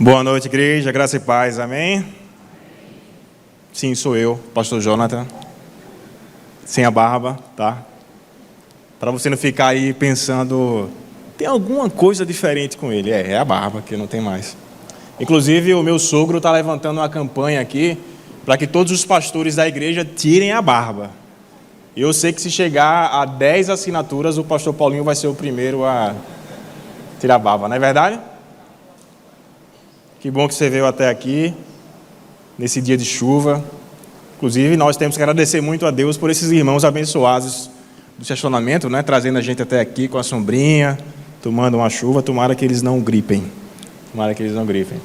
Boa noite, igreja, graça e paz, amém? Sim, sou eu, pastor Jonathan, sem a barba, tá? Para você não ficar aí pensando, tem alguma coisa diferente com ele. É a barba que não tem mais. Inclusive, o meu sogro está levantando uma campanha aqui para que todos os pastores da igreja tirem a barba. E eu sei que se chegar a 10 assinaturas, o pastor Paulinho vai ser o primeiro a tirar a barba, não é verdade? Que bom que você veio até aqui, nesse dia de chuva. Inclusive, nós temos que agradecer muito a Deus por esses irmãos abençoados do estacionamento, né? Trazendo a gente até aqui com a sombrinha, tomando uma chuva. Tomara que eles não gripem. Tomara que eles não gripem.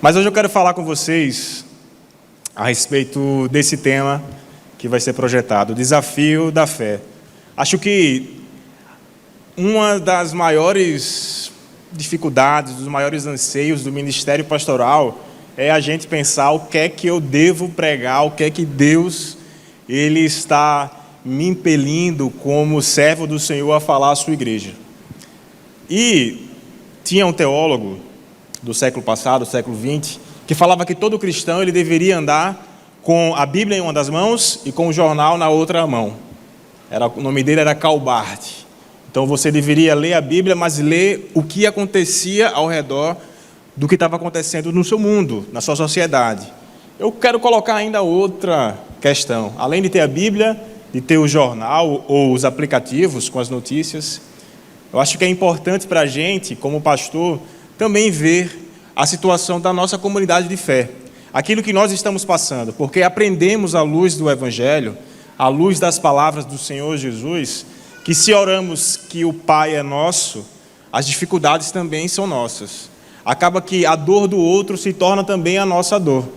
Mas hoje eu quero falar com vocês a respeito desse tema que vai ser projetado, o desafio da fé. Acho que uma das maiores dificuldades, dos maiores anseios do ministério pastoral é a gente pensar o que é que eu devo pregar, o que é que Deus ele está me impelindo como servo do Senhor a falar à sua igreja. E tinha um teólogo do século passado, século XX, que falava que todo cristão ele deveria andar com a Bíblia em uma das mãos e com o jornal na outra mão. O nome dele era Karl Barth. Então você deveria ler a Bíblia, mas ler o que acontecia ao redor do que estava acontecendo no seu mundo, na sua sociedade. Eu quero colocar ainda outra questão. Além de ter a Bíblia, de ter o jornal ou os aplicativos com as notícias, eu acho que é importante para a gente, como pastor, também ver a situação da nossa comunidade de fé. Aquilo que nós estamos passando, porque aprendemos à luz do Evangelho, à luz das palavras do Senhor Jesus, que se oramos que o Pai é nosso, as dificuldades também são nossas. Acaba que a dor do outro se torna também a nossa dor.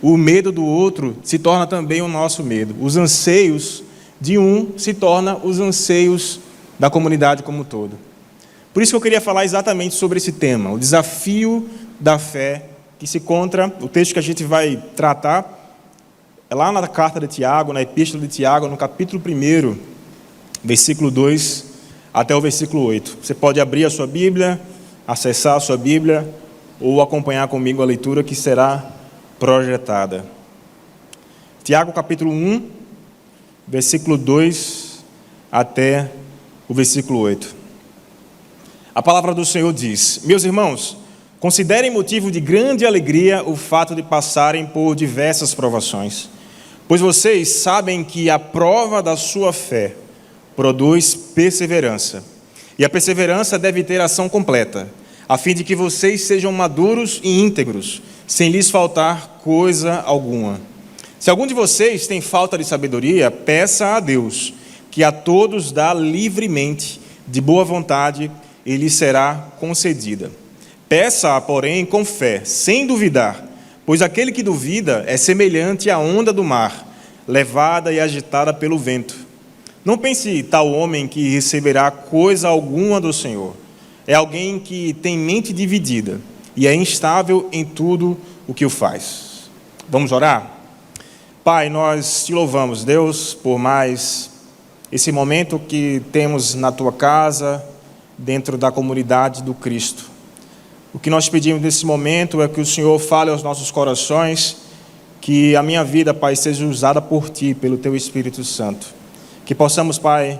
O medo do outro se torna também o nosso medo. Os anseios de um se tornam os anseios da comunidade como um todo. Por isso que eu queria falar exatamente sobre esse tema, o desafio da fé, que se encontra, o texto que a gente vai tratar, é lá na carta de Tiago, na epístola de Tiago, no capítulo 1, versículo 2 até o versículo 8. Você pode abrir a sua Bíblia, acessar a sua Bíblia ou acompanhar comigo a leitura que será projetada. Tiago capítulo 1, versículo 2 até o versículo 8. A palavra do Senhor diz: Meus irmãos, considerem motivo de grande alegria o fato de passarem por diversas provações, pois vocês sabem que a prova da sua fé produz perseverança. E a perseverança deve ter ação completa, a fim de que vocês sejam maduros e íntegros, sem lhes faltar coisa alguma. Se algum de vocês tem falta de sabedoria, peça a Deus, que a todos dá livremente, de boa vontade, e lhe será concedida. Peça-a, porém, com fé, sem duvidar, pois aquele que duvida é semelhante à onda do mar, levada e agitada pelo vento. Não pense tal homem que receberá coisa alguma do Senhor. É alguém que tem mente dividida e é instável em tudo o que o faz. Vamos orar? Pai, nós te louvamos, Deus, por mais esse momento que temos na tua casa, dentro da comunidade do Cristo. O que nós pedimos nesse momento é que o Senhor fale aos nossos corações, que a minha vida, Pai, seja usada por Ti, pelo Teu Espírito Santo. Que possamos, Pai,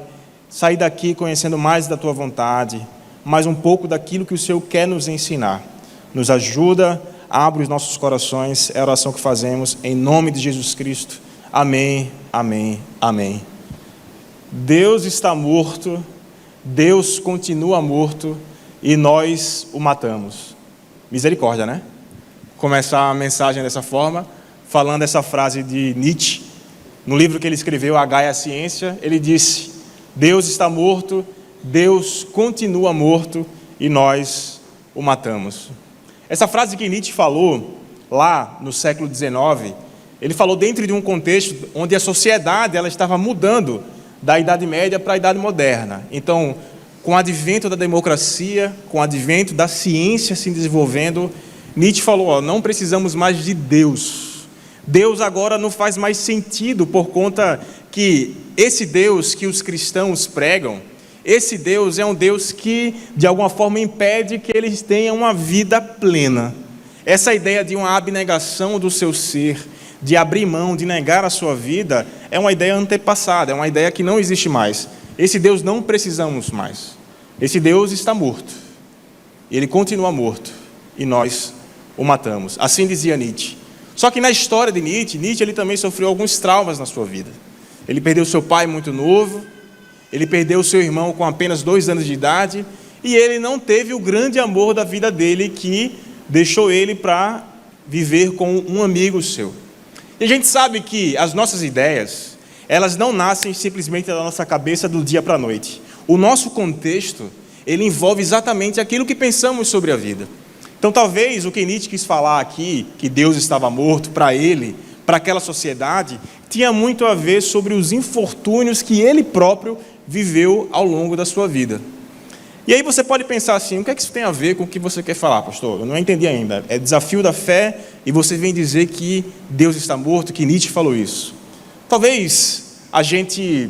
sair daqui conhecendo mais da Tua vontade, mais um pouco daquilo que o Senhor quer nos ensinar. Nos ajuda, abre os nossos corações, é a oração que fazemos, em nome de Jesus Cristo. Amém, amém, amém. Deus está morto, Deus continua morto e nós o matamos. Misericórdia, né? Começar a mensagem dessa forma, falando essa frase de Nietzsche. No livro que ele escreveu, A Gaia Ciência, ele disse: Deus está morto, Deus continua morto e nós o matamos. Essa frase que Nietzsche falou lá no século XIX, ele falou dentro de um contexto onde a sociedade ela estava mudando da Idade Média para a Idade Moderna. Então, com o advento da democracia, com o advento da ciência se desenvolvendo, Nietzsche falou, não precisamos mais de Deus. Deus agora não faz mais sentido por conta que esse Deus que os cristãos pregam, esse Deus é um Deus que, de alguma forma, impede que eles tenham uma vida plena. essa ideia de uma abnegação do seu ser, de abrir mão, de negar a sua vida, é uma ideia antepassada, é uma ideia que não existe mais. Esse Deus não precisamos mais. Esse Deus está morto. Ele continua morto e nós o matamos. Assim dizia Nietzsche. Só que na história de Nietzsche ele também sofreu alguns traumas na sua vida. Ele perdeu seu pai muito novo, ele perdeu seu irmão com apenas 2 anos de idade, e ele não teve o grande amor da vida dele, que deixou ele para viver com um amigo seu. E a gente sabe que as nossas ideias, elas não nascem simplesmente da nossa cabeça do dia para a noite. O nosso contexto, ele envolve exatamente aquilo que pensamos sobre a vida. Então, talvez o que Nietzsche quis falar aqui, que Deus estava morto para ele, para aquela sociedade, tinha muito a ver sobre os infortúnios que ele próprio viveu ao longo da sua vida. E aí você pode pensar assim, o que é que isso tem a ver com o que você quer falar, pastor? Eu não entendi ainda. É desafio da fé e você vem dizer que Deus está morto, que Nietzsche falou isso. Talvez a gente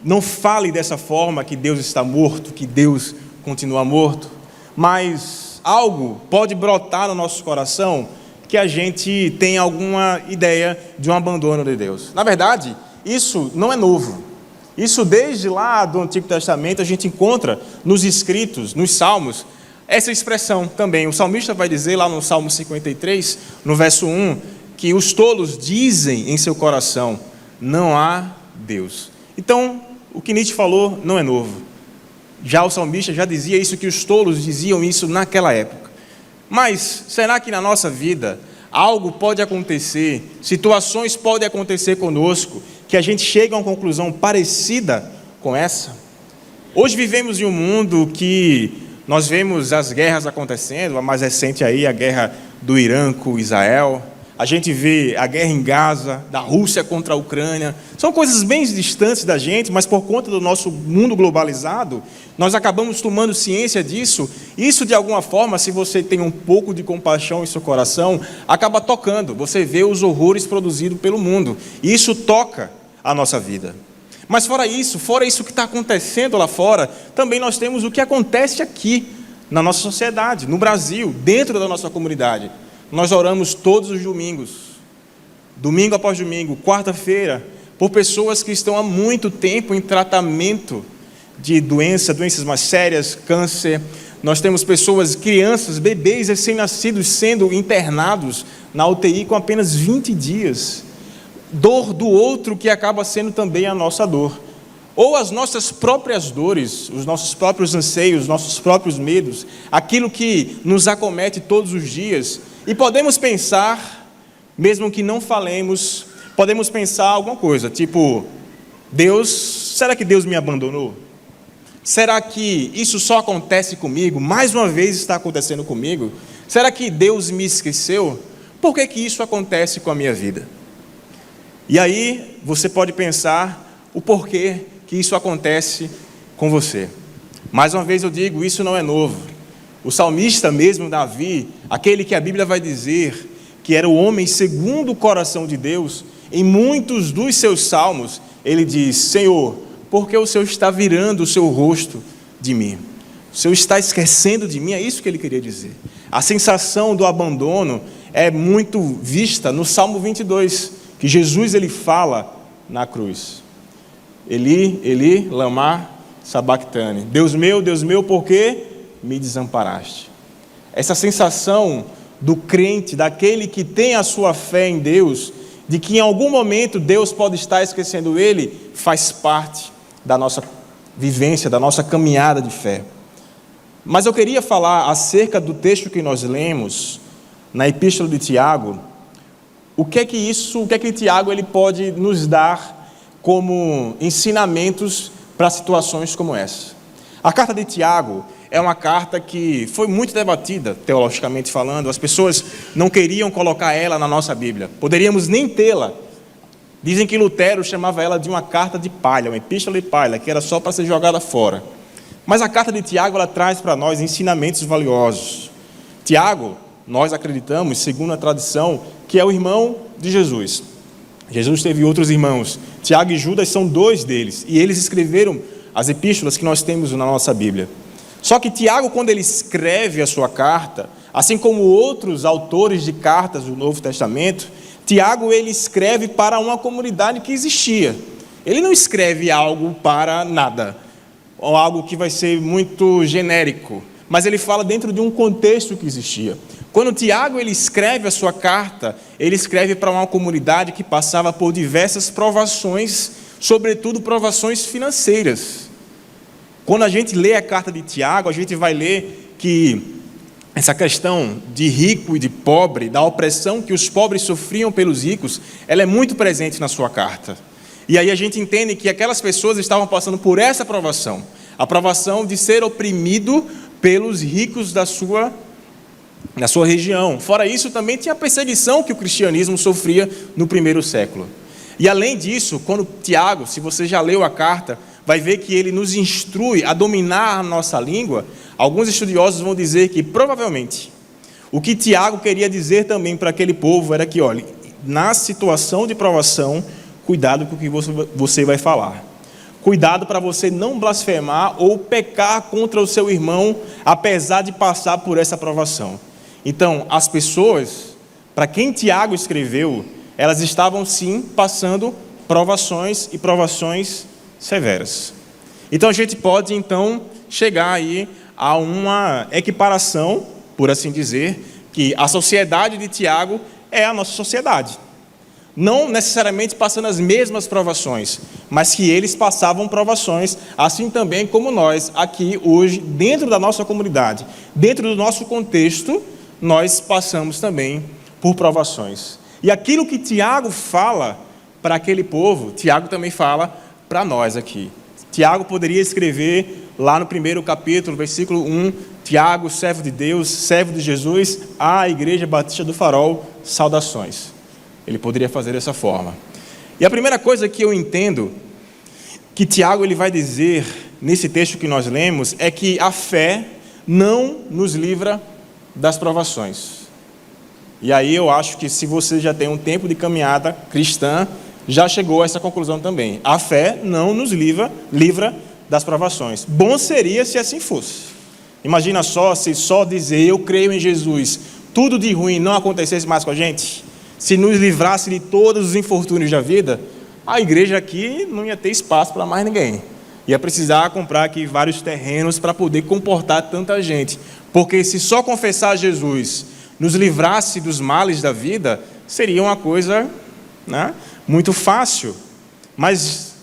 não fale dessa forma, que Deus está morto, que Deus continua morto, mas algo pode brotar no nosso coração que a gente tem alguma ideia de um abandono de Deus. Na verdade, isso não é novo. Isso desde lá do Antigo Testamento a gente encontra nos escritos, nos Salmos, essa expressão também. O salmista vai dizer lá no Salmo 53, no verso 1, que os tolos dizem em seu coração, não há Deus. Então, o que Nietzsche falou não é novo. Já o salmista já dizia isso, que os tolos diziam isso naquela época. Mas será que na nossa vida algo pode acontecer, situações podem acontecer conosco, que a gente chega a uma conclusão parecida com essa? Hoje vivemos em um mundo que nós vemos as guerras acontecendo, a mais recente aí, a guerra do Irã com Israel. A gente vê a guerra em Gaza, da Rússia contra a Ucrânia. São coisas bem distantes da gente, mas por conta do nosso mundo globalizado, nós acabamos tomando ciência disso. Isso, de alguma forma, se você tem um pouco de compaixão em seu coração, acaba tocando. Você vê os horrores produzidos pelo mundo. E isso toca a nossa vida. Mas fora isso que está acontecendo lá fora, também nós temos o que acontece aqui, na nossa sociedade, no Brasil, dentro da nossa comunidade. Nós oramos todos os domingos, domingo após domingo, quarta-feira, por pessoas que estão há muito tempo em tratamento de doenças mais sérias, câncer. Nós temos pessoas, crianças, bebês recém-nascidos sendo internados na UTI com apenas 20 dias. Dor do outro que acaba sendo também a nossa dor. Ou as nossas próprias dores, os nossos próprios anseios, os nossos próprios medos, aquilo que nos acomete todos os dias. E podemos pensar, mesmo que não falemos, podemos pensar alguma coisa, tipo, será que Deus me abandonou? Será que isso só acontece comigo? Mais uma vez está acontecendo comigo? Será que Deus me esqueceu? Por que isso acontece com a minha vida? E aí você pode pensar o porquê que isso acontece com você. Mais uma vez eu digo, isso não é novo. O salmista mesmo, Davi, aquele que a Bíblia vai dizer que era o homem segundo o coração de Deus, em muitos dos seus salmos, ele diz, Senhor, por que o Senhor está virando o seu rosto de mim? O Senhor está esquecendo de mim? É isso que ele queria dizer. A sensação do abandono é muito vista no Salmo 22, que Jesus ele fala na cruz. Eli, Eli, lama sabactane. Deus meu, por que me desamparaste? Essa sensação do crente, daquele que tem a sua fé em Deus, de que em algum momento Deus pode estar esquecendo ele, faz parte da nossa vivência, da nossa caminhada de fé. Mas eu queria falar acerca do texto que nós lemos na Epístola de Tiago. O que é que Tiago ele pode nos dar como ensinamentos para situações como essa? A carta de Tiago é uma carta que foi muito debatida, teologicamente falando. As pessoas não queriam colocar ela na nossa Bíblia. Poderíamos nem tê-la. Dizem que Lutero chamava ela de uma carta de palha, uma epístola de palha, que era só para ser jogada fora. Mas a carta de Tiago, ela traz para nós ensinamentos valiosos. Tiago, nós acreditamos, segundo a tradição, que é o irmão de Jesus. Jesus teve outros irmãos. Tiago e Judas são 2 deles. E eles escreveram as epístolas que nós temos na nossa Bíblia. Só que Tiago, quando ele escreve a sua carta, assim como outros autores de cartas do Novo Testamento, Tiago ele escreve para uma comunidade que existia. Ele não escreve algo para nada, ou algo que vai ser muito genérico, mas ele fala dentro de um contexto que existia. Quando Tiago ele escreve a sua carta, ele escreve para uma comunidade que passava por diversas provações, sobretudo provações financeiras. Quando a gente lê a carta de Tiago, a gente vai ler que essa questão de rico e de pobre, da opressão que os pobres sofriam pelos ricos, ela é muito presente na sua carta. E aí a gente entende que aquelas pessoas estavam passando por essa provação, a provação de ser oprimido pelos ricos da sua região. Fora isso, também tinha a perseguição que o cristianismo sofria no primeiro século. E além disso, quando Tiago, se você já leu a carta, vai ver que ele nos instrui a dominar a nossa língua. Alguns estudiosos vão dizer que, provavelmente, o que Tiago queria dizer também para aquele povo era que, olha, na situação de provação, cuidado com o que você vai falar. Cuidado para você não blasfemar ou pecar contra o seu irmão, apesar de passar por essa provação. Então, as pessoas, para quem Tiago escreveu, elas estavam sim passando provações e provações severas. Então a gente pode então chegar aí a uma equiparação, por assim dizer, que a sociedade de Tiago é a nossa sociedade. Não necessariamente passando as mesmas provações, mas que eles passavam provações, assim também como nós aqui hoje, dentro da nossa comunidade, dentro do nosso contexto, nós passamos também por provações. E aquilo que Tiago fala para aquele povo, Tiago também fala para nós aqui. Tiago poderia escrever lá no primeiro capítulo, versículo 1, Tiago, servo de Deus, servo de Jesus, à Igreja Batista do Farol, saudações. Ele poderia fazer dessa forma. E a primeira coisa que eu entendo que Tiago ele vai dizer nesse texto que nós lemos é que a fé não nos livra das provações. E aí eu acho que se você já tem um tempo de caminhada cristã, já chegou a essa conclusão também. A fé não nos livra das provações. Bom seria se assim fosse. Imagina só, se só dizer eu creio em Jesus, tudo de ruim não acontecesse mais com a gente, se nos livrasse de todos os infortúnios da vida, a igreja aqui não ia ter espaço para mais ninguém. Ia precisar comprar aqui vários terrenos para poder comportar tanta gente. Porque se só confessar Jesus nos livrasse dos males da vida, seria uma coisa, né, muito fácil. Mas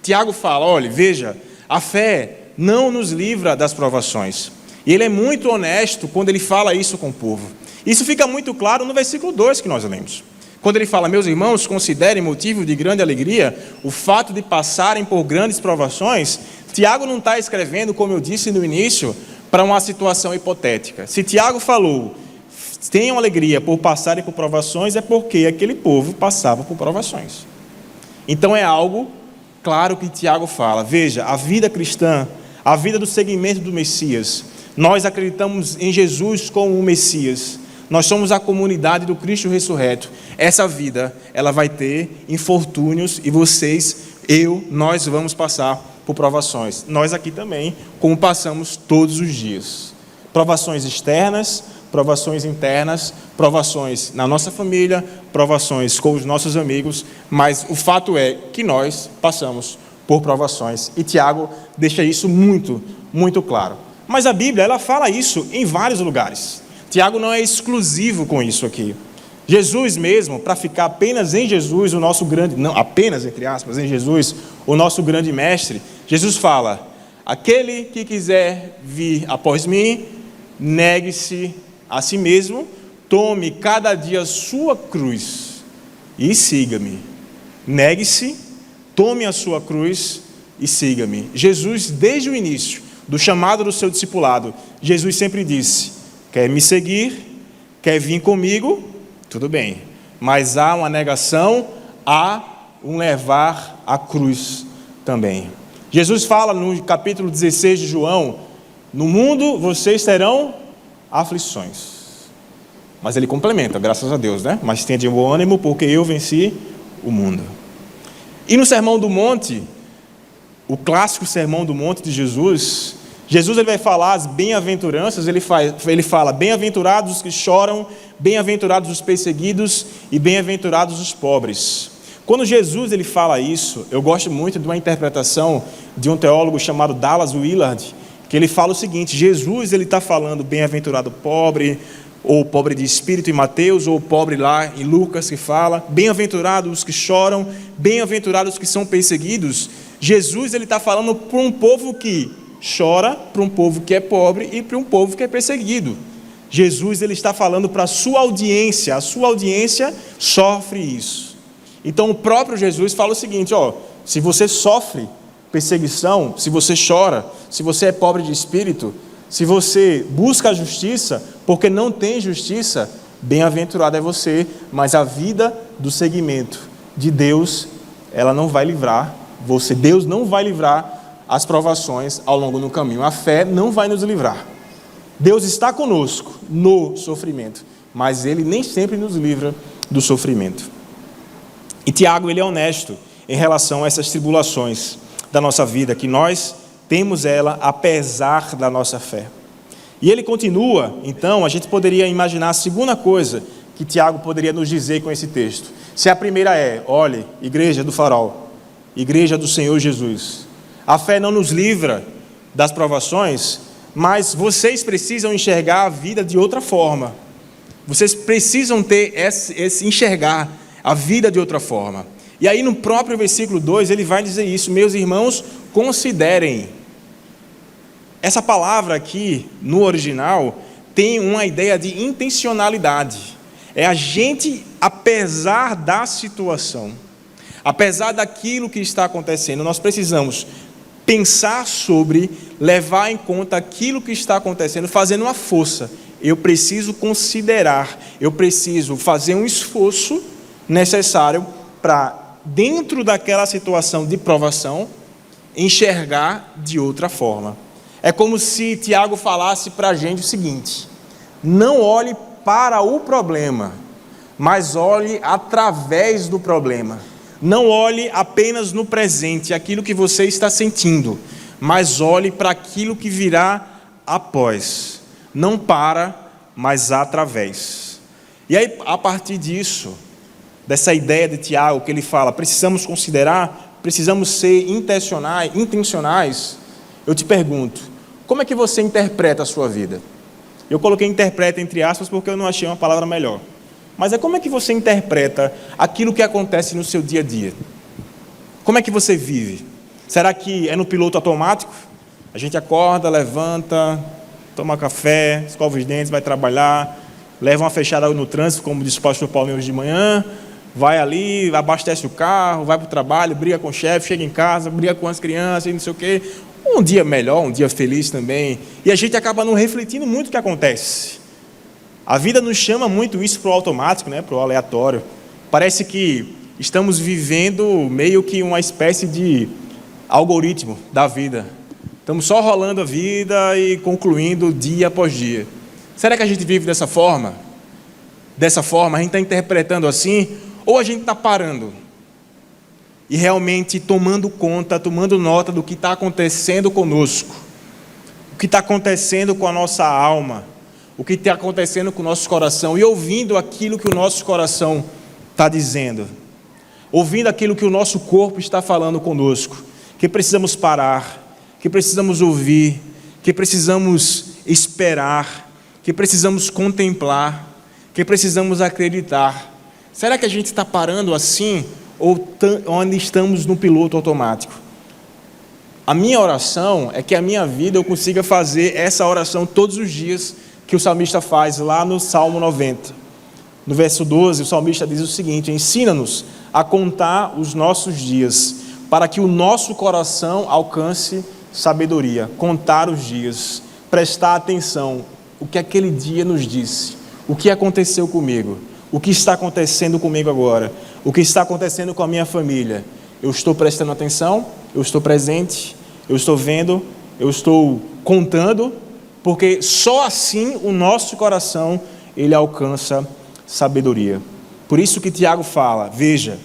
Tiago fala, olha, veja, a fé não nos livra das provações. E ele é muito honesto quando ele fala isso com o povo. Isso fica muito claro no versículo 2 que nós lemos. Quando ele fala, meus irmãos, considerem motivo de grande alegria o fato de passarem por grandes provações. Tiago não está escrevendo, como eu disse no início, para uma situação hipotética. Se Tiago falou, tenham alegria por passarem por provações, é porque aquele povo passava por provações. Então é algo claro que Tiago fala. Veja, a vida cristã, a vida do seguimento do Messias, nós acreditamos em Jesus como o Messias. Nós somos a comunidade do Cristo ressurreto. Essa vida, ela vai ter infortúnios e nós vamos passar por provações. Nós aqui também, como passamos todos os dias. Provações externas, provações internas, provações na nossa família, provações com os nossos amigos, mas o fato é que nós passamos por provações. E Tiago deixa isso muito, muito claro. Mas a Bíblia, ela fala isso em vários lugares. Tiago não é exclusivo com isso aqui. Jesus mesmo, para ficar apenas em Jesus, o nosso grande, não apenas entre aspas, em Jesus, o nosso grande mestre, Jesus fala, aquele que quiser vir após mim, negue-se a si mesmo, tome cada dia a sua cruz e siga-me. Negue-se, tome a sua cruz e siga-me. Jesus, desde o início do chamado do seu discipulado, Jesus sempre disse, quer me seguir, quer vir comigo, tudo bem. Mas há uma negação, há um levar a cruz também. Jesus fala no capítulo 16 de João, no mundo vocês terão aflições. Mas ele complementa, graças a Deus, né? Mas tenha de bom ânimo, porque eu venci o mundo. E no Sermão do Monte, o clássico Sermão do Monte de Jesus, Jesus ele vai falar as bem-aventuranças, ele fala, bem-aventurados os que choram, bem-aventurados os perseguidos e bem-aventurados os pobres. Quando Jesus ele fala isso, eu gosto muito de uma interpretação de um teólogo chamado Dallas Willard, que ele fala o seguinte: Jesus ele está falando bem-aventurado pobre, ou pobre de espírito em Mateus, ou pobre lá em Lucas que fala, bem-aventurados os que choram, bem-aventurados os que são perseguidos. Jesus ele está falando para um povo que chora, para um povo que é pobre e para um povo que é perseguido. Jesus ele está falando para a sua audiência sofre isso. Então o próprio Jesus fala o seguinte: se você sofre perseguição, se você chora, se você é pobre de espírito, se você busca a justiça, porque não tem justiça, bem-aventurado é você, mas a vida do seguimento de Deus, ela não vai livrar você. Deus não vai livrar as provações ao longo do caminho. A fé não vai nos livrar. Deus está conosco no sofrimento, mas Ele nem sempre nos livra do sofrimento. E Tiago, ele é honesto em relação a essas tribulações da nossa vida, que nós temos ela apesar da nossa fé. E ele continua, então, a gente poderia imaginar a segunda coisa que Tiago poderia nos dizer com esse texto. Se a primeira é, olhe, igreja do farol, igreja do Senhor Jesus, a fé não nos livra das provações, mas vocês precisam enxergar a vida de outra forma. Vocês precisam ter esse enxergar a vida de outra forma. E aí no próprio versículo 2 ele vai dizer isso: meus irmãos, considerem. Essa palavra aqui, no original, tem uma ideia de intencionalidade. É a gente, apesar da situação, apesar daquilo que está acontecendo, nós precisamos pensar sobre, levar em conta aquilo que está acontecendo, fazendo uma força. Eu preciso considerar, eu preciso fazer um esforço necessário para, dentro daquela situação de provação, enxergar de outra forma. É como se Tiago falasse para a gente o seguinte: não olhe para o problema, mas olhe através do problema. Não olhe apenas no presente, aquilo que você está sentindo, mas olhe para aquilo que virá após. Não para, mas através. E aí, a partir disso, dessa ideia de Tiago, que ele fala, precisamos considerar, precisamos ser intencionais, eu te pergunto, como é que você interpreta a sua vida? Eu coloquei interpreta entre aspas porque eu não achei uma palavra melhor. Mas como é que você interpreta aquilo que acontece no seu dia a dia? Como é que você vive? Será que é no piloto automático? A gente acorda, levanta, toma café, escova os dentes, vai trabalhar, leva uma fechada no trânsito, como disse o pastor Paulo hoje de manhã, vai ali, abastece o carro, vai para o trabalho, briga com o chefe, chega em casa, briga com as crianças e não sei o quê. Um dia melhor, um dia feliz também. E a gente acaba não refletindo muito o que acontece. A vida nos chama muito isso para o automático, para o aleatório. Parece que estamos vivendo meio que uma espécie de algoritmo da vida. Estamos só rolando a vida e concluindo dia após dia. Será que a gente vive dessa forma? Dessa forma, a gente está interpretando assim? Ou a gente está parando e realmente tomando conta, tomando nota do que está acontecendo conosco, o que está acontecendo com a nossa alma, o que está acontecendo com o nosso coração, e ouvindo aquilo que o nosso coração está dizendo, ouvindo aquilo que o nosso corpo está falando conosco, que precisamos parar, que precisamos ouvir, que precisamos esperar, que precisamos contemplar, que precisamos acreditar. Será que a gente está parando assim, ou onde estamos no piloto automático? A minha oração é que a minha vida eu consiga fazer essa oração todos os dias que o salmista faz lá no Salmo 90. No verso 12, o salmista diz o seguinte: ensina-nos a contar os nossos dias, para que o nosso coração alcance sabedoria. Contar os dias, prestar atenção, o que aquele dia nos disse, o que aconteceu comigo, o que está acontecendo comigo agora, o que está acontecendo com a minha família. Eu estou prestando atenção, eu estou presente, eu estou vendo, eu estou contando, porque só assim o nosso coração ele alcança sabedoria. Por isso que Tiago fala, veja,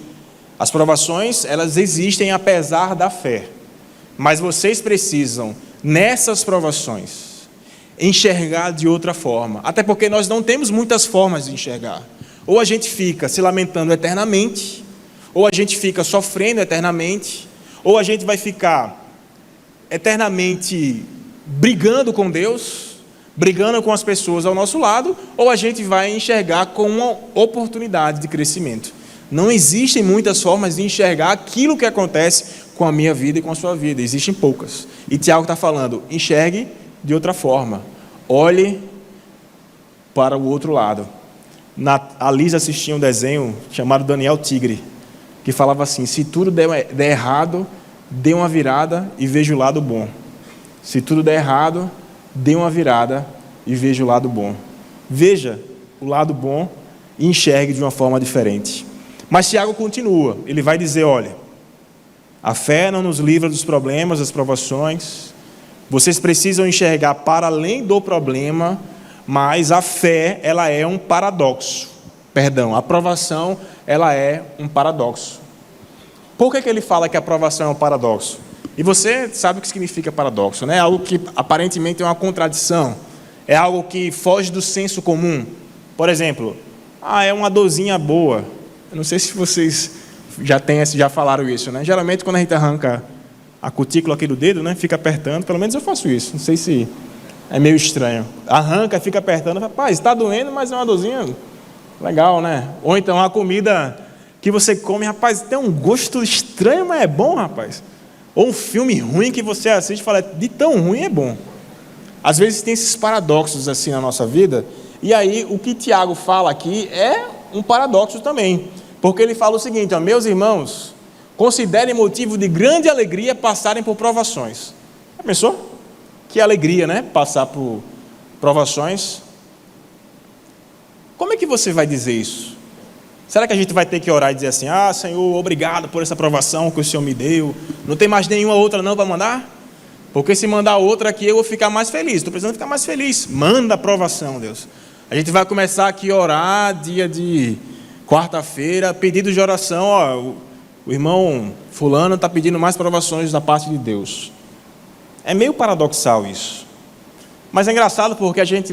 as provações elas existem apesar da fé, mas vocês precisam nessas provações, enxergar de outra forma. Até porque nós não temos muitas formas de enxergar. Ou a gente fica se lamentando eternamente, ou a gente fica sofrendo eternamente, ou a gente vai ficar eternamente brigando com Deus, brigando com as pessoas ao nosso lado, ou a gente vai enxergar como uma oportunidade de crescimento. Não existem muitas formas de enxergar aquilo que acontece com a minha vida e com a sua vida. Existem poucas. E Tiago está falando, enxergue de outra forma. Olhe para o outro lado. A Liz assistia um desenho chamado Daniel Tigre, que falava assim, se tudo der errado, dê uma virada e veja o lado bom. Se tudo der errado, dê uma virada e veja o lado bom. Veja o lado bom e enxergue de uma forma diferente. Mas Tiago continua, ele vai dizer, olha, a fé não nos livra dos problemas, das provações. Vocês precisam enxergar para além do problema, mas a fé, ela é um paradoxo. Perdão, a provação, ela é um paradoxo. Por que ele fala que a provação é um paradoxo? E você sabe o que significa paradoxo, né? É algo que aparentemente é uma contradição. É algo que foge do senso comum. Por exemplo, é uma dorzinha boa. Eu não sei se vocês já falaram isso, né? Geralmente quando a gente arranca a cutícula aqui do dedo, né? Fica apertando, pelo menos eu faço isso. Não sei se é meio estranho. Arranca, fica apertando, rapaz, está doendo, mas é uma dorzinha legal, né? Ou então a comida que você come, rapaz, tem um gosto estranho, mas é bom, rapaz. Ou um filme ruim que você assiste e fala, de tão ruim é bom. Às vezes tem esses paradoxos assim na nossa vida, e aí o que Tiago fala aqui é um paradoxo também, porque ele fala o seguinte, meus irmãos, considerem motivo de grande alegria passarem por provações. Já pensou? Que alegria, né? Passar por provações. Como é que você vai dizer isso? Será que a gente vai ter que orar e dizer assim, Senhor, obrigado por essa provação que o Senhor me deu, não tem mais nenhuma outra não para mandar? Porque se mandar outra aqui eu vou ficar mais feliz, estou precisando ficar mais feliz. Manda a provação, Deus. A gente vai começar aqui a orar, dia de quarta-feira, pedidos de oração, o irmão fulano está pedindo mais provações da parte de Deus. É meio paradoxal isso. Mas é engraçado porque a gente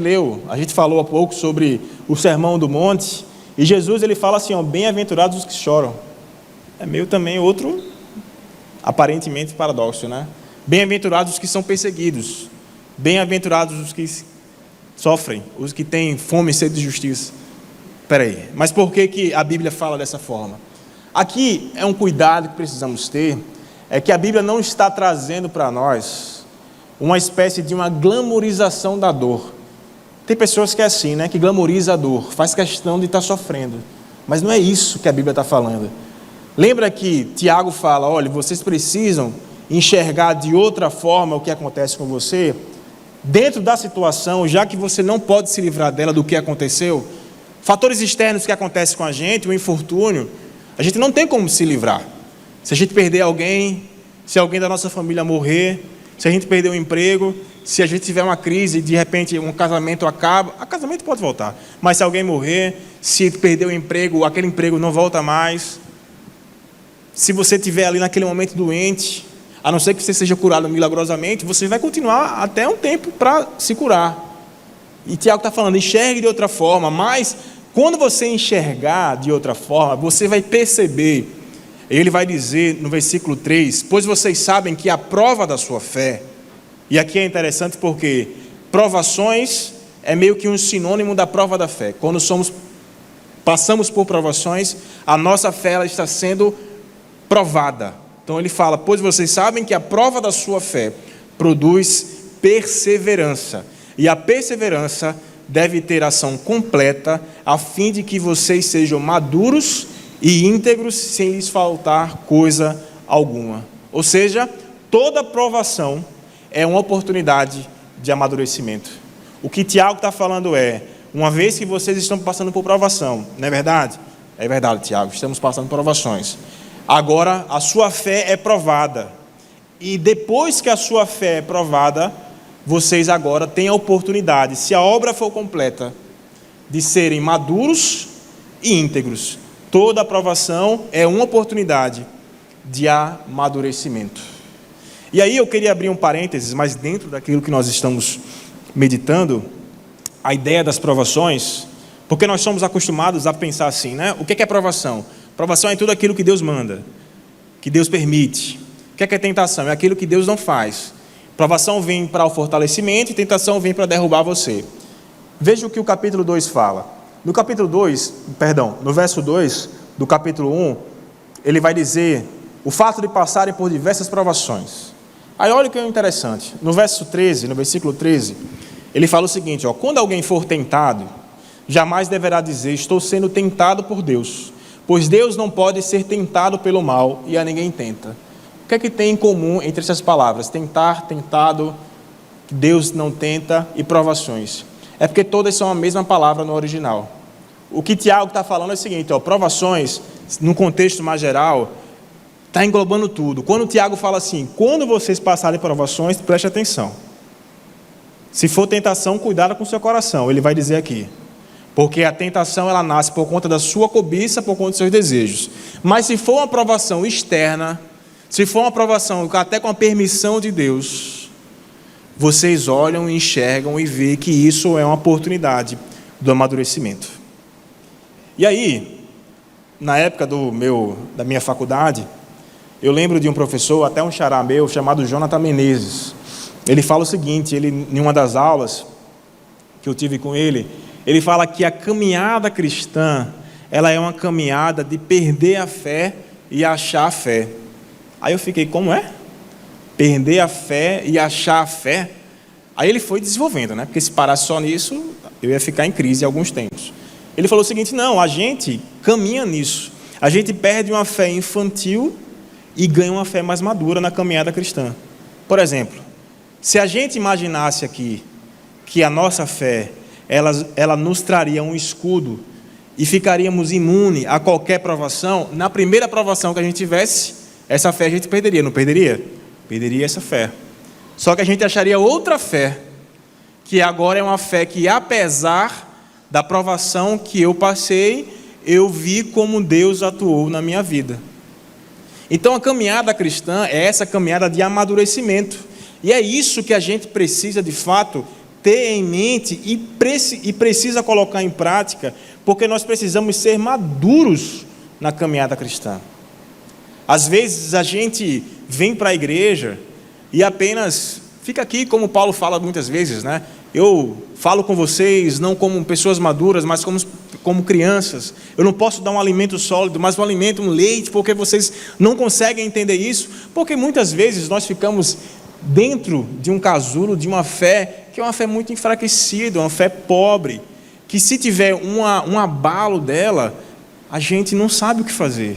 falou há pouco sobre o Sermão do Monte, e Jesus ele fala assim, bem-aventurados os que choram. É meio também outro, aparentemente, paradoxo, né? Bem-aventurados os que são perseguidos. Bem-aventurados os que sofrem, os que têm fome e sede de justiça. Espera aí, mas por que a Bíblia fala dessa forma? Aqui é um cuidado que precisamos ter, é que a Bíblia não está trazendo para nós uma espécie de uma glamorização da dor. Tem pessoas que é assim, né? Que glamoriza a dor, faz questão de estar sofrendo. Mas não é isso que a Bíblia está falando. Lembra que Tiago fala, olha, vocês precisam enxergar de outra forma o que acontece com você, dentro da situação, já que você não pode se livrar dela do que aconteceu, fatores externos que acontecem com a gente, o infortúnio, a gente não tem como se livrar. Se a gente perder alguém, se alguém da nossa família morrer, se a gente perder um emprego, se a gente tiver uma crise e de repente um casamento acaba, o casamento pode voltar, mas se alguém morrer, se perder o emprego, aquele emprego não volta mais, se você estiver ali naquele momento doente, a não ser que você seja curado milagrosamente, você vai continuar até um tempo para se curar. E Tiago está falando, enxergue de outra forma, mas quando você enxergar de outra forma, você vai perceber, ele vai dizer no versículo 3, pois vocês sabem que a prova da sua fé, e aqui é interessante porque provações é meio que um sinônimo da prova da fé. Quando passamos por provações, a nossa fé ela está sendo provada. Então ele fala, pois vocês sabem que a prova da sua fé produz perseverança. E a perseverança deve ter ação completa, a fim de que vocês sejam maduros e íntegros, sem lhes faltar coisa alguma. Ou seja, toda provação é uma oportunidade de amadurecimento. O que Tiago está falando é, uma vez que vocês estão passando por provação, não é verdade? É verdade, Tiago, estamos passando por provações. Agora, a sua fé é provada. E depois que a sua fé é provada, vocês agora têm a oportunidade, se a obra for completa, de serem maduros e íntegros. Toda aprovação é uma oportunidade de amadurecimento. E aí eu queria abrir um parênteses, mas dentro daquilo que nós estamos meditando, a ideia das provações, porque nós somos acostumados a pensar assim, né? O que é provação? Provação é tudo aquilo que Deus manda, que Deus permite. O que é tentação? É aquilo que Deus não faz. Provação vem para o fortalecimento e tentação vem para derrubar você. Veja o que o capítulo 2 fala. No verso 2 do capítulo 1, ele vai dizer o fato de passarem por diversas provações. Aí olha o que é interessante. No versículo 13, ele fala o seguinte, quando alguém for tentado, jamais deverá dizer, estou sendo tentado por Deus, pois Deus não pode ser tentado pelo mal e a ninguém tenta. O que é que tem em comum entre essas palavras? Tentar, tentado, Deus não tenta e provações. É porque todas são a mesma palavra no original. O que Tiago está falando é o seguinte, provações, no contexto mais geral, está englobando tudo. Quando o Tiago fala assim, quando vocês passarem provações, preste atenção. Se for tentação, cuidado com o seu coração, ele vai dizer aqui. Porque a tentação, ela nasce por conta da sua cobiça, por conta dos seus desejos. Mas se for uma provação externa, se for uma provação até com a permissão de Deus, vocês olham, enxergam e veem que isso é uma oportunidade do amadurecimento. E aí, na época da minha faculdade, eu lembro de um professor, até um xará meu, chamado Jonathan Menezes. Ele fala o seguinte, em uma das aulas que eu tive com ele, ele fala que a caminhada cristã, ela é uma caminhada de perder a fé e achar a fé. Aí eu fiquei, como é? Perder a fé e achar a fé? Aí ele foi desenvolvendo, né? Porque se parasse só nisso, eu ia ficar em crise em alguns tempos. Ele falou o seguinte, não, a gente caminha nisso. A gente perde uma fé infantil e ganha uma fé mais madura na caminhada cristã. Por exemplo, se a gente imaginasse aqui que a nossa fé, ela nos traria um escudo e ficaríamos imunes a qualquer provação, na primeira provação que a gente tivesse, essa fé a gente perderia, não perderia? Perderia essa fé. Só que a gente acharia outra fé, que agora é uma fé que, apesar da provação que eu passei, eu vi como Deus atuou na minha vida. Então a caminhada cristã é essa caminhada de amadurecimento. E é isso que a gente precisa, de fato, ter em mente e precisa colocar em prática, porque nós precisamos ser maduros na caminhada cristã. Às vezes a gente vem para a igreja e apenas fica aqui, como Paulo fala muitas vezes, né? Eu falo com vocês não como pessoas maduras, mas como crianças. Eu não posso dar um alimento sólido, mas um alimento, um leite, porque vocês não conseguem entender isso. Porque muitas vezes nós ficamos dentro de um casulo, de uma fé, que é uma fé muito enfraquecida, uma fé pobre, que se tiver um abalo dela, a gente não sabe o que fazer.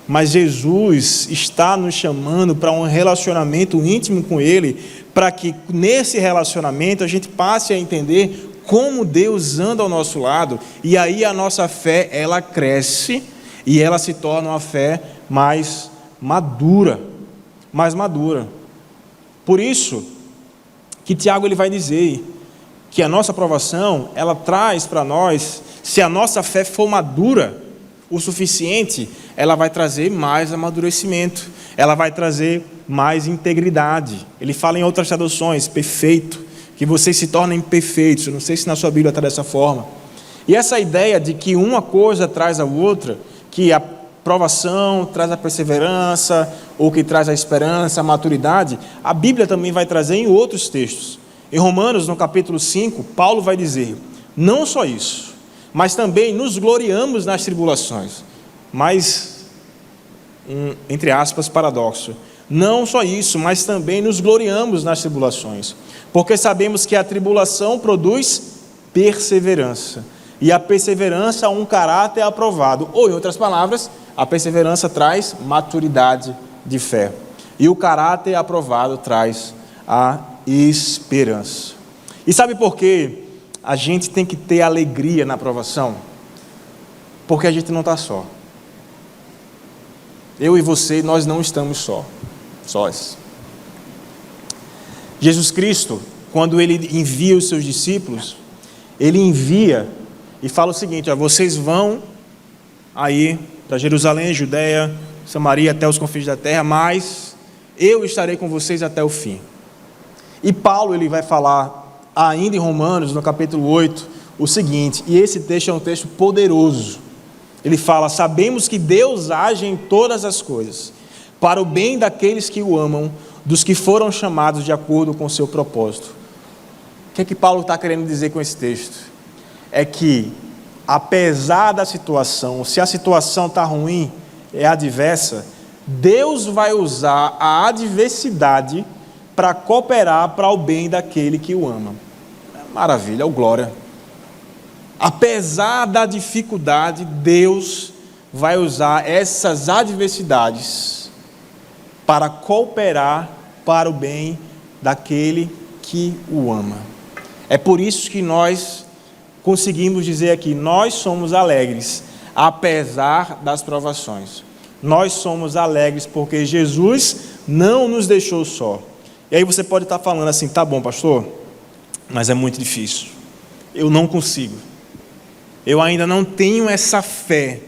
Mas Jesus está nos chamando para um relacionamento íntimo com Ele, para que nesse relacionamento a gente passe a entender como Deus anda ao nosso lado, e aí a nossa fé, ela cresce, e ela se torna uma fé mais madura. Por isso, que Tiago ele vai dizer que a nossa provação, ela traz para nós, se a nossa fé for madura o suficiente, ela vai trazer mais amadurecimento, ela vai trazer mais integridade. Ele fala em outras traduções, perfeito, que vocês se tornem perfeitos. Eu não sei se na sua Bíblia está dessa forma. E essa ideia de que uma coisa traz a outra, que a provação traz a perseverança, ou que traz a esperança, a maturidade, a Bíblia também vai trazer em outros textos. Em Romanos, no capítulo 5, Paulo vai dizer, não só isso, mas também nos gloriamos nas tribulações. Mas, entre aspas, paradoxo. Não só isso, mas também nos gloriamos nas tribulações, porque sabemos que a tribulação produz perseverança, e a perseverança um caráter aprovado, ou em outras palavras, a perseverança traz maturidade de fé, e o caráter aprovado traz a esperança. E sabe por que a gente tem que ter alegria na provação? Porque a gente não está só. Eu e você, nós não estamos sós. Jesus Cristo, quando Ele envia os seus discípulos, Ele envia e fala o seguinte, vocês vão aí para Jerusalém, Judeia, Samaria, até os confins da terra, mas eu estarei com vocês até o fim. E Paulo ele vai falar ainda em Romanos, no capítulo 8, o seguinte, e esse texto é um texto poderoso. Ele fala: sabemos que Deus age em todas as coisas, para o bem daqueles que o amam, dos que foram chamados de acordo com o seu propósito. O que é que Paulo está querendo dizer com esse texto? É que, apesar da situação, se a situação está ruim, é adversa, Deus vai usar a adversidade para cooperar para o bem daquele que o ama. Maravilha, é o glória. Apesar da dificuldade, Deus vai usar essas adversidades para cooperar para o bem daquele que o ama. É por isso que nós conseguimos dizer aqui: nós somos alegres, apesar das provações. Nós somos alegres porque Jesus não nos deixou só. E aí você pode estar falando assim: tá bom, pastor, mas é muito difícil. Eu não consigo. Eu ainda não tenho essa fé.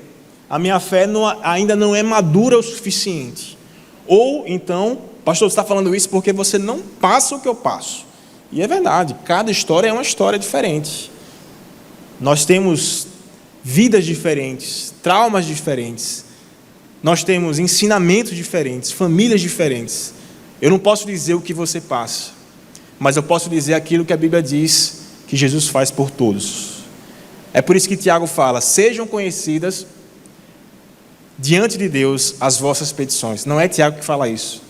A minha fé ainda não é madura o suficiente. Ou então, pastor, você está falando isso porque você não passa o que eu passo. E é verdade, cada história é uma história diferente. Nós temos vidas diferentes, traumas diferentes. Nós temos ensinamentos diferentes, famílias diferentes. Eu não posso dizer o que você passa, mas eu posso dizer aquilo que a Bíblia diz que Jesus faz por todos. É por isso que Tiago fala: sejam conhecidas diante de Deus as vossas petições. Não é Tiago que fala isso.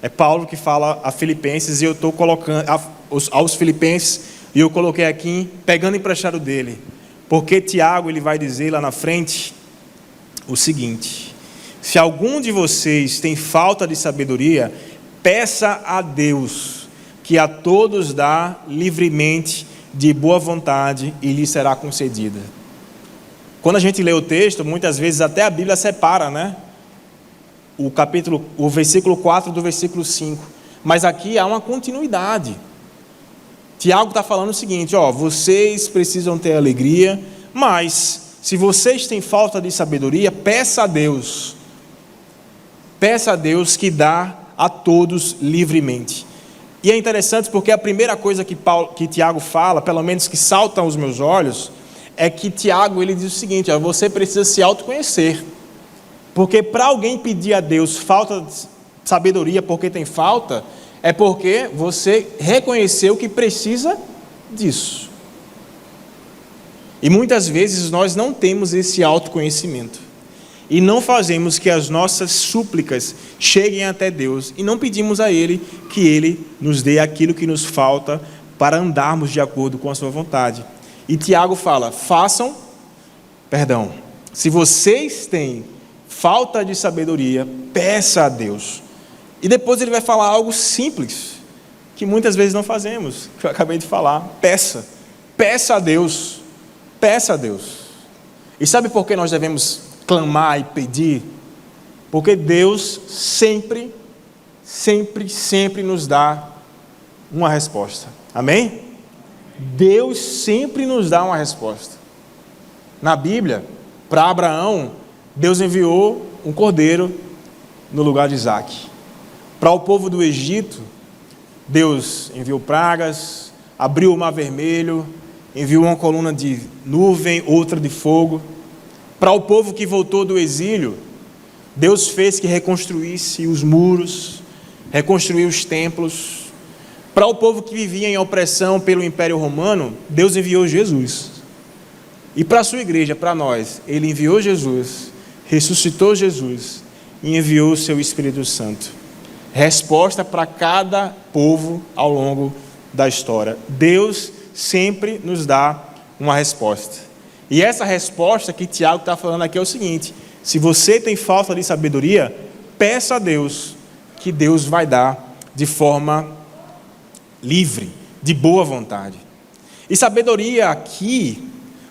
É Paulo que fala a Filipenses, e eu estou colocando aos Filipenses, e eu coloquei aqui, pegando emprestado dele. Porque Tiago ele vai dizer lá na frente o seguinte: se algum de vocês tem falta de sabedoria, peça a Deus, que a todos dá livremente, de boa vontade, e lhe será concedida. Quando a gente lê o texto, muitas vezes até a Bíblia separa, né? O versículo 4 do versículo 5. Mas aqui há uma continuidade. Tiago está falando o seguinte: vocês precisam ter alegria, mas se vocês têm falta de sabedoria, peça a Deus. Peça a Deus que dá a todos livremente. E é interessante porque a primeira coisa que Tiago fala, pelo menos que salta aos meus olhos, é que Tiago ele diz o seguinte: você precisa se autoconhecer. Porque para alguém pedir a Deus falta de sabedoria porque tem falta, é porque você reconheceu que precisa disso. E muitas vezes nós não temos esse autoconhecimento. E não fazemos que as nossas súplicas cheguem até Deus. E não pedimos a Ele que Ele nos dê aquilo que nos falta para andarmos de acordo com a sua vontade. E Tiago fala: se vocês têm falta de sabedoria, peça a Deus. E depois ele vai falar algo simples, que muitas vezes não fazemos, que eu acabei de falar: peça a Deus, peça a Deus. E sabe por que nós devemos clamar e pedir? Porque Deus sempre nos dá uma resposta. Amém? Deus sempre nos dá uma resposta. Na Bíblia, para Abraão, Deus enviou um cordeiro no lugar de Isaac. Para o povo do Egito, Deus enviou pragas, abriu o mar vermelho, enviou uma coluna de nuvem, outra de fogo. Para o povo que voltou do exílio, Deus fez que reconstruísse os muros, reconstruiu os templos. Para o povo que vivia em opressão pelo Império Romano, Deus enviou Jesus. E para a sua igreja, para nós, Ele enviou Jesus, ressuscitou Jesus e enviou o seu Espírito Santo. Resposta para cada povo ao longo da história. Deus sempre nos dá uma resposta. E essa resposta que Tiago está falando aqui é o seguinte: se você tem falta de sabedoria, peça a Deus, que Deus vai dar de forma livre, de boa vontade. E sabedoria aqui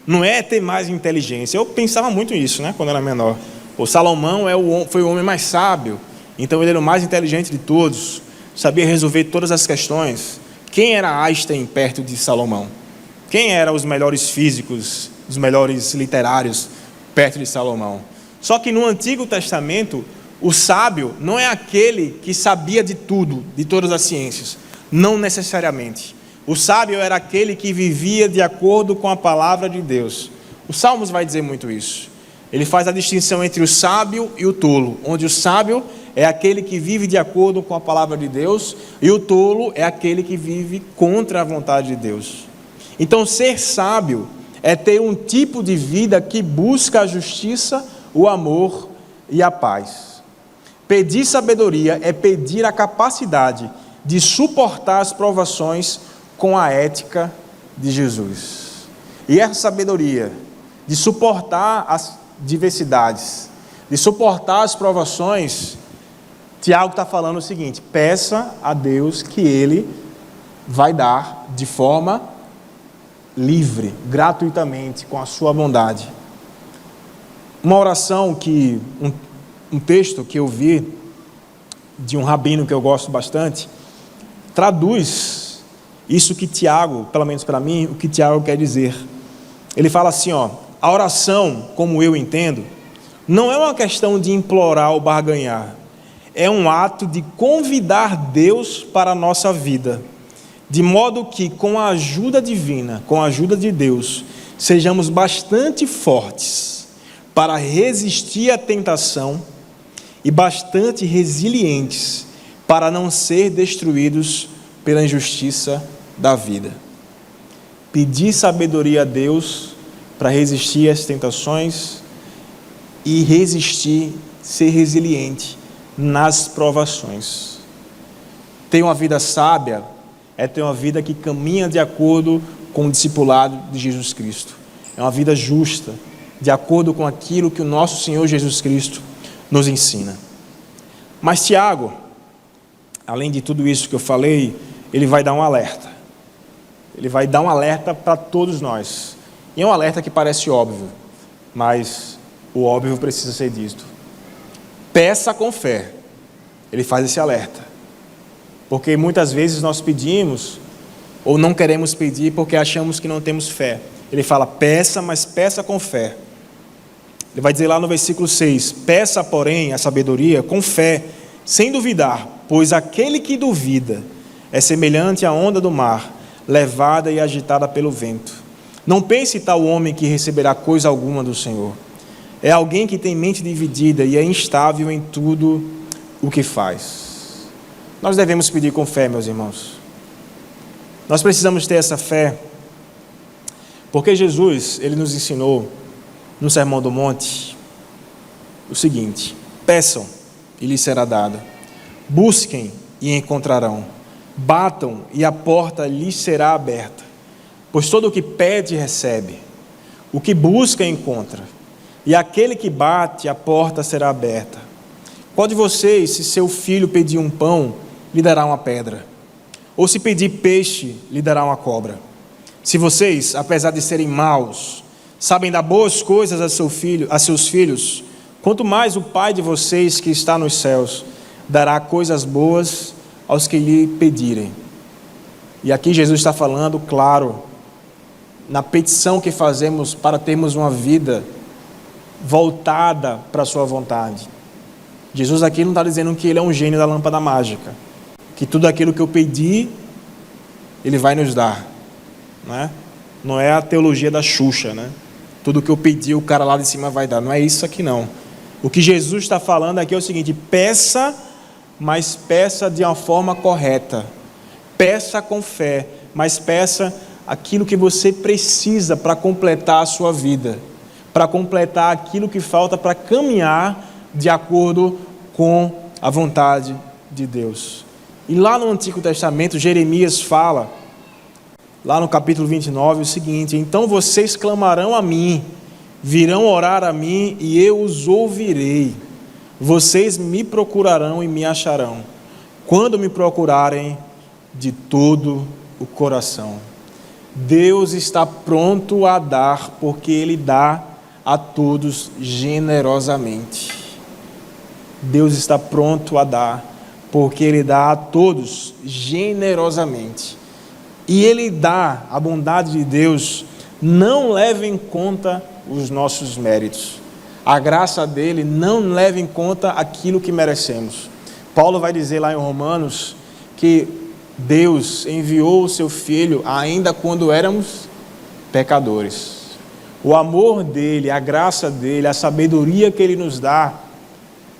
não é ter mais inteligência. Eu pensava muito nisso, né, quando era menor. O Salomão foi o homem mais sábio, então ele era o mais inteligente de todos, sabia resolver todas as questões. Quem era Einstein perto de Salomão? Quem eram os melhores físicos, os melhores literários perto de Salomão? Só que no Antigo Testamento, O sábio não é aquele que sabia de tudo, de todas as ciências. Não necessariamente. O sábio era aquele que vivia de acordo com a palavra de Deus. O Salmos vai dizer muito isso. Ele faz a distinção entre o sábio e o tolo, onde o sábio é aquele que vive de acordo com a palavra de Deus e o tolo é aquele que vive contra a vontade de Deus. Então, ser sábio é ter um tipo de vida que busca a justiça, o amor e a paz. Pedir sabedoria é pedir a capacidade de suportar as provações com a ética de Jesus. E essa sabedoria de suportar as diversidades, de suportar as provações, Tiago está falando o seguinte: peça a Deus que Ele vai dar de forma livre, gratuitamente, com a sua bondade. Uma oração que, um texto que eu vi de um rabino que eu gosto bastante, traduz isso que Tiago, pelo menos para mim, o que Tiago quer dizer. Ele fala assim, a oração, como eu entendo, não é uma questão de implorar ou barganhar, é um ato de convidar Deus para a nossa vida, de modo que, com a ajuda divina, com a ajuda de Deus, sejamos bastante fortes para resistir à tentação e bastante resilientes para não ser destruídos pela injustiça da vida. Pedir sabedoria a Deus para resistir às tentações e resistir, ser resiliente nas provações. Ter uma vida sábia é ter uma vida que caminha de acordo com o discipulado de Jesus Cristo. É uma vida justa, de acordo com aquilo que o nosso Senhor Jesus Cristo nos ensina. Mas Tiago, além de tudo isso que eu falei, ele vai dar um alerta. Ele vai dar um alerta para todos nós. E é um alerta que parece óbvio, mas o óbvio precisa ser dito. Peça com fé. Ele faz esse alerta. Porque muitas vezes nós pedimos, ou não queremos pedir porque achamos que não temos fé. Ele fala, peça, mas peça com fé. Ele vai dizer lá no versículo 6, peça, porém, a sabedoria com fé, sem duvidar, pois aquele que duvida é semelhante à onda do mar, levada e agitada pelo vento. Não pense tal homem que receberá coisa alguma do Senhor. É alguém que tem mente dividida e é instável em tudo o que faz. Nós devemos pedir com fé, meus irmãos. Nós precisamos ter essa fé, porque Jesus, Ele nos ensinou no Sermão do Monte o seguinte: peçam e lhes será dado, busquem e encontrarão, batam e a porta lhes será aberta, pois todo o que pede recebe, o que busca encontra, e aquele que bate a porta será aberta. Qual de vocês, se seu filho pedir um pão, lhe dará uma pedra? Ou se pedir peixe, lhe dará uma cobra? Se vocês, apesar de serem maus, sabem dar boas coisas a seus filhos, quanto mais o Pai de vocês que está nos céus dará coisas boas aos que lhe pedirem. E aqui Jesus está falando, claro, na petição que fazemos para termos uma vida voltada para a sua vontade. Jesus aqui não está dizendo que Ele é um gênio da lâmpada mágica, que tudo aquilo que eu pedi, Ele vai nos dar, né? Não é a teologia da Xuxa, né? Tudo que eu pedi, o cara lá de cima vai dar. Não é isso aqui não. O que Jesus está falando aqui é o seguinte: peça, mas peça de uma forma correta. Peça com fé, mas peça aquilo que você precisa para completar a sua vida, para completar aquilo que falta para caminhar de acordo com a vontade de Deus. E lá no Antigo Testamento, Jeremias fala, lá no capítulo 29, o seguinte: então vocês clamarão a mim, virão orar a mim e eu os ouvirei. Vocês me procurarão e me acharão, quando me procurarem de todo o coração. Deus está pronto a dar, porque Ele dá a todos generosamente. Deus está pronto a dar, porque Ele dá a todos generosamente. E Ele dá, a bondade de Deus não leva em conta os nossos méritos. a graça dele não leva em conta aquilo que merecemos. Paulo vai dizer lá em Romanos que Deus enviou o seu Filho ainda quando éramos pecadores. O amor dele, a graça dele, a sabedoria que ele nos dá,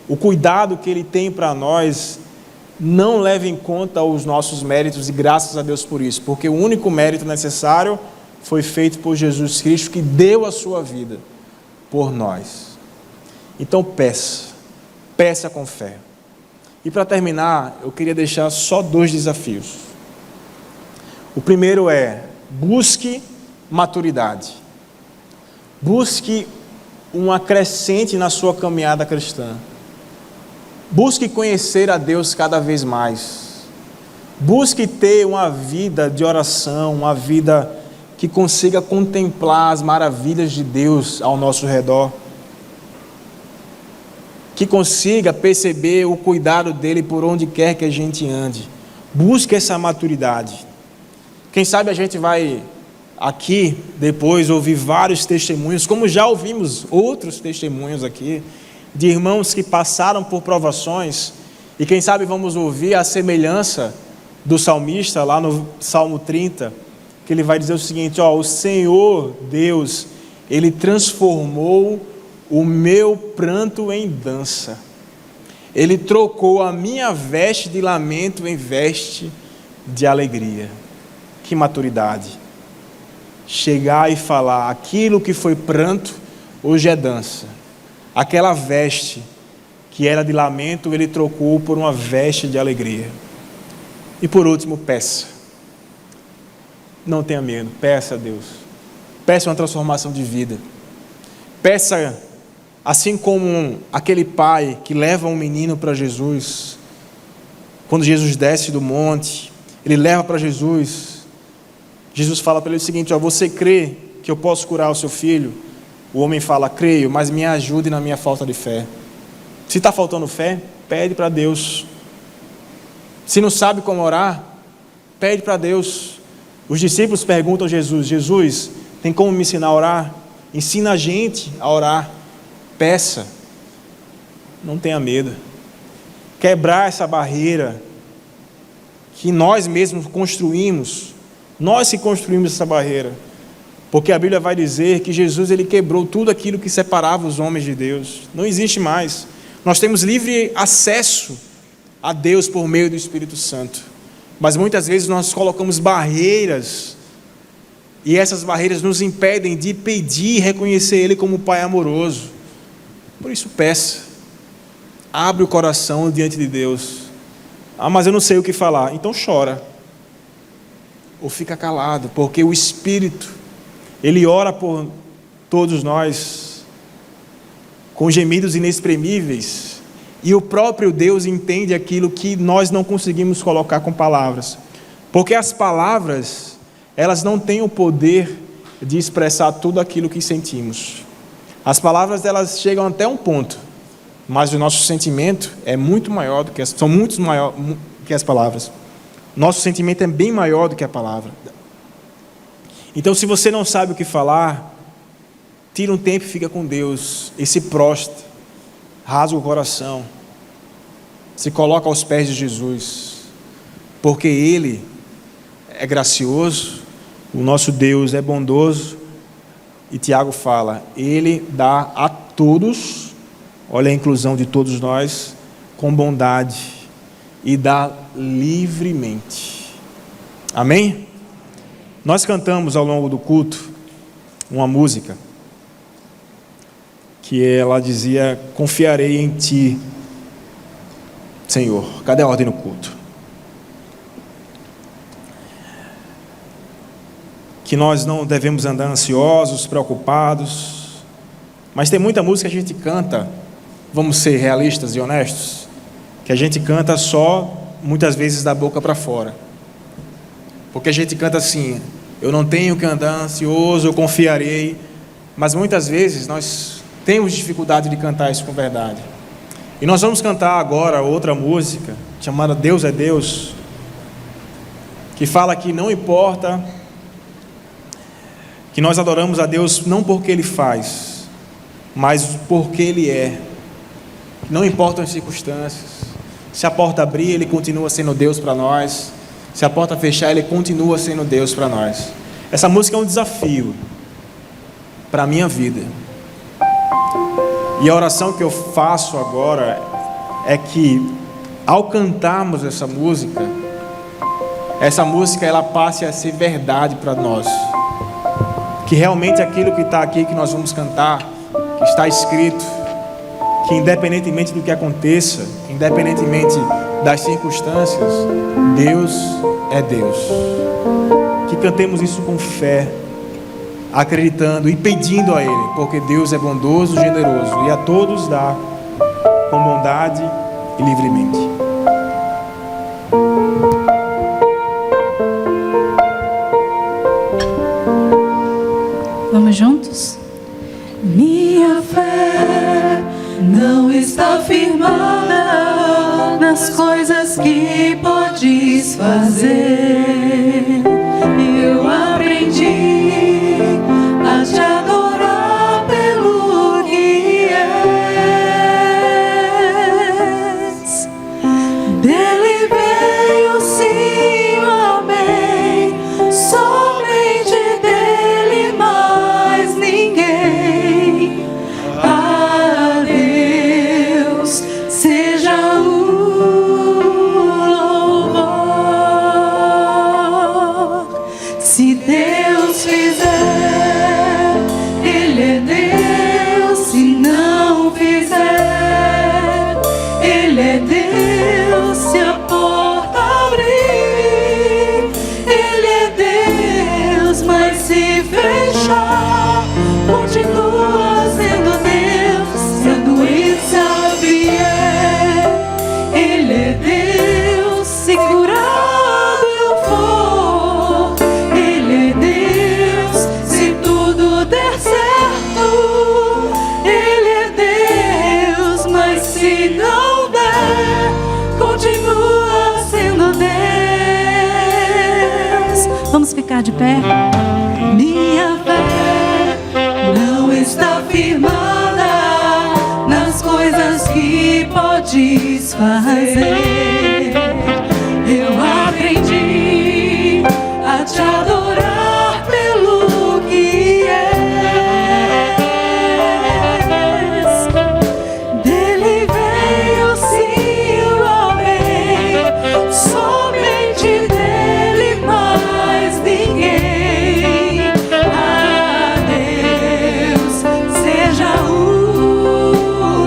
o cuidado que ele tem para nós, não leva em conta os nossos méritos, e graças a Deus por isso, porque o único mérito necessário foi feito por Jesus Cristo, que deu a sua vida por nós. Então peça com fé. E para terminar, eu queria deixar só 2 desafios. O primeiro é: busque maturidade. Busque uma crescente na sua caminhada cristã. Busque conhecer a Deus cada vez mais. Busque ter uma vida de oração, uma vida que consiga contemplar as maravilhas de Deus ao nosso redor. Que consiga perceber o cuidado dele por onde quer que a gente ande. Busque essa maturidade. Quem sabe a gente vai aqui depois ouvir vários testemunhos, como já ouvimos outros testemunhos aqui, de irmãos que passaram por provações, e quem sabe vamos ouvir a semelhança do salmista lá no Salmo 30, que ele vai dizer o seguinte: o Senhor Deus, Ele transformou o meu pranto em dança, Ele trocou a minha veste de lamento em veste de alegria. Que maturidade! Chegar e falar: aquilo que foi pranto, hoje é dança. Aquela veste que era de lamento, Ele trocou por uma veste de alegria. E por último, peça. Não tenha medo, peça a Deus. Peça uma transformação de vida. Peça, assim como aquele pai que leva um menino para Jesus. Quando Jesus desce do monte, ele leva para Jesus. Jesus fala para ele o seguinte: você crê que eu posso curar o seu filho? O homem fala: creio, mas me ajude na minha falta de fé. Se está faltando fé, pede para Deus. Se não sabe como orar, pede para Deus. Os discípulos perguntam a Jesus: Jesus, tem como me ensinar a orar? Ensina a gente a orar. Peça. Não tenha medo. Quebrar essa barreira que nós mesmos construímos. Nós que construímos essa barreira. Porque a Bíblia vai dizer que Jesus, ele quebrou tudo aquilo que separava os homens de Deus. Não existe mais. Nós temos livre acesso a Deus por meio do Espírito Santo. Mas muitas vezes nós colocamos barreiras, e essas barreiras nos impedem de pedir e reconhecer Ele como Pai amoroso. Por isso peça. Abre o coração diante de Deus. Mas eu não sei o que falar. Então chora. Ou fica calado, porque o Espírito, Ele ora por todos nós com gemidos inexprimíveis, e o próprio Deus entende aquilo que nós não conseguimos colocar com palavras, porque as palavras, elas não têm o poder de expressar tudo aquilo que sentimos. As palavras, elas chegam até um ponto, mas o nosso sentimento é muito maior do que são muito maior que as palavras. Nosso sentimento é bem maior do que a palavra. Então, se você não sabe o que falar, tira um tempo e fica com Deus, e se prostra, rasga o coração, se coloca aos pés de Jesus, porque Ele é gracioso, o nosso Deus é bondoso, e Tiago fala: Ele dá a todos, olha a inclusão de todos nós, com bondade, e dá livremente. Amém? Nós cantamos ao longo do culto uma música que ela dizia: confiarei em Ti, Senhor. Cadê a ordem no culto? Que nós não devemos andar ansiosos, preocupados, mas tem muita música que a gente canta, vamos ser realistas e honestos, que a gente canta só, muitas vezes, da boca para fora. Porque a gente canta assim: eu não tenho que andar ansioso, eu confiarei. Mas muitas vezes nós temos dificuldade de cantar isso com verdade. E nós vamos cantar agora outra música, chamada Deus é Deus, que fala que não importa, que nós adoramos a Deus não porque Ele faz, mas porque Ele é. Não importam as circunstâncias. Se a porta abrir, Ele continua sendo Deus para nós. Se a porta fechar, Ele continua sendo Deus para nós. Essa música é um desafio para a minha vida. E a oração que eu faço agora é que, ao cantarmos essa música ela passe a ser verdade para nós. Que realmente aquilo que está aqui, que nós vamos cantar, que está escrito, que independentemente do que aconteça, independentemente das circunstâncias, Deus é Deus. Que cantemos isso com fé, acreditando e pedindo a Ele, porque Deus é bondoso, generoso e a todos dá com bondade e livremente. Vamos juntos? Minha fé não está firmada nas coisas que podes fazer. Eu aprendi a te adorar pelo que és. Dele veio sim o amém, somente dele, mais ninguém. A Deus seja o louvor. Se Deus fizer, Ele é Deus. Se não fizer, Ele é Deus. Se a porta abrir, Ele é Deus. Mas se fechar, continua sendo Deus. Se a doença vier, Ele é Deus. Se curado eu for, Ele é Deus. Se tudo der certo, Ele é Deus. Mas se não der, continua sendo Deus. Vamos ficar de pé? Minha fé não está firmada nas coisas que podes fazer. Eu aprendi a te adorar pelo que és. Dele veio sim o amém, somente dele, mais ninguém. A Deus seja o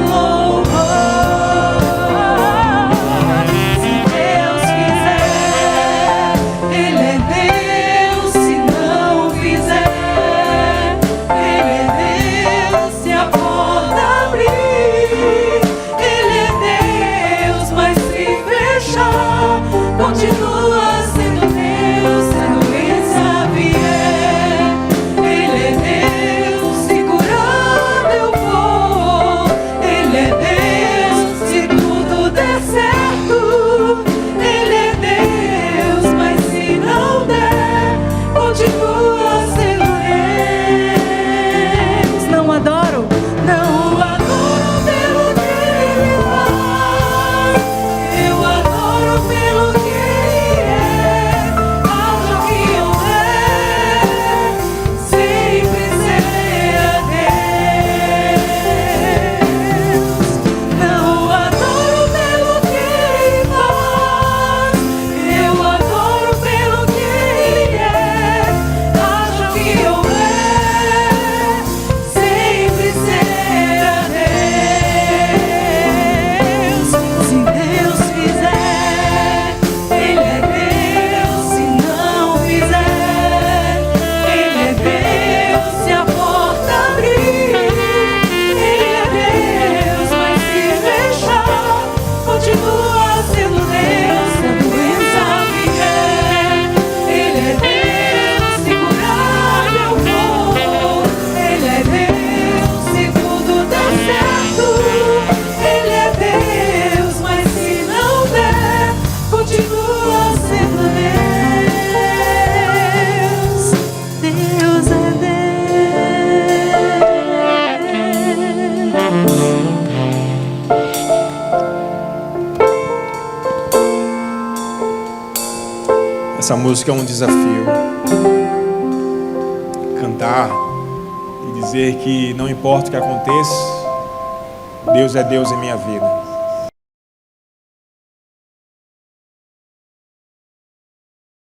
louvor. Essa música é um desafio. Cantar e dizer que não importa o que aconteça, Deus é Deus em minha vida.